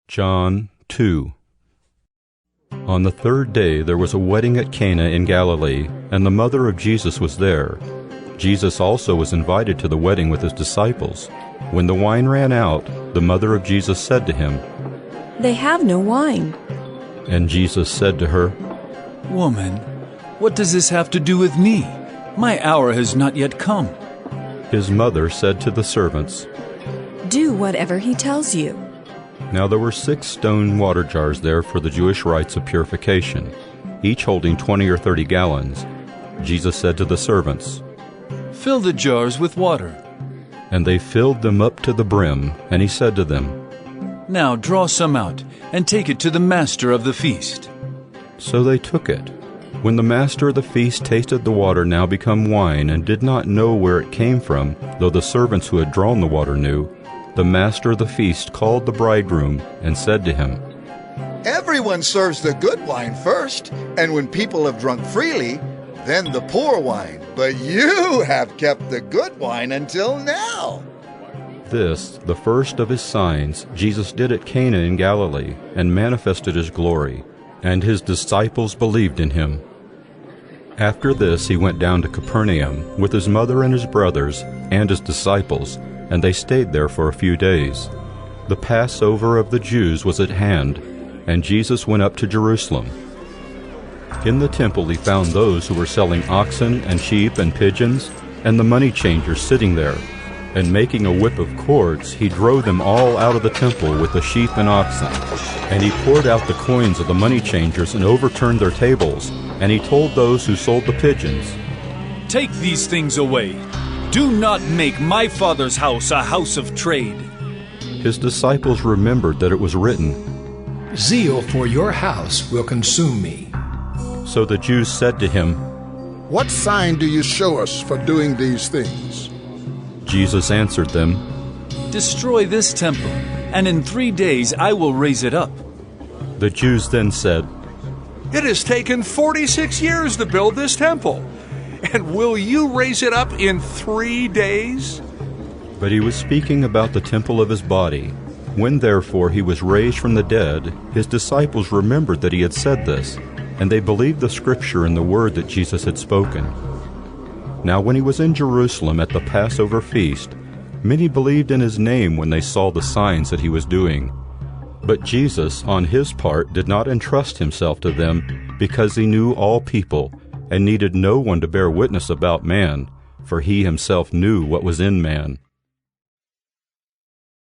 John 2. On the third day there was a wedding at Cana in Galilee, and the mother of Jesus was there. Jesus also was invited to the wedding with his disciples. When the wine ran out, the mother of Jesus said to him, "They have no wine." And Jesus said to her, "Woman, what does this have to do with me? My hour has not yet come." His mother said to the servants, "Do whatever he tells you." Now there were 6 stone water jars there for the Jewish rites of purification, each holding 20 or 30 gallons. Jesus said to the servants, "Fill the jars with water." And they filled them up to the brim, and he said to them, "Now draw some out, and take it to the master of the feast." So they took it. When the master of the feast tasted the water now become wine, and did not know where it came from, though the servants who had drawn the water knew, the master of the feast called the bridegroom and said to him, "Everyone serves the good wine first, and when people have drunk freely, then the poor wine. But you have kept the good wine until now." This, the first of his signs, Jesus did at Cana in Galilee, and manifested his glory, and his disciples believed in him. After this he went down to Capernaum with his mother and his brothers and his disciples, and they stayed there for a few days. The Passover of the Jews was at hand, and Jesus went up to Jerusalem. In the temple he found those who were selling oxen and sheep and pigeons, and the money changers sitting there. And making a whip of cords, he drove them all out of the temple with the sheep and oxen. And he poured out the coins of the money changers and overturned their tables. And he told those who sold the pigeons, "Take these things away. Do not make my Father's house a house of trade." His disciples remembered that it was written, "Zeal for your house will consume me." So the Jews said to him, "What sign do you show us for doing these things?" Jesus answered them, "Destroy this temple, and in 3 days I will raise it up." The Jews then said, "It has taken 46 years to build this temple, and will you raise it up in 3 days?" But he was speaking about the temple of his body. When therefore he was raised from the dead, his disciples remembered that he had said this, and they believed the scripture and the word that Jesus had spoken. Now when he was in Jerusalem at the Passover feast, many believed in his name when they saw the signs that he was doing. But Jesus, on his part, did not entrust himself to them, because he knew all people, and needed no one to bear witness about man, for he himself knew what was in man.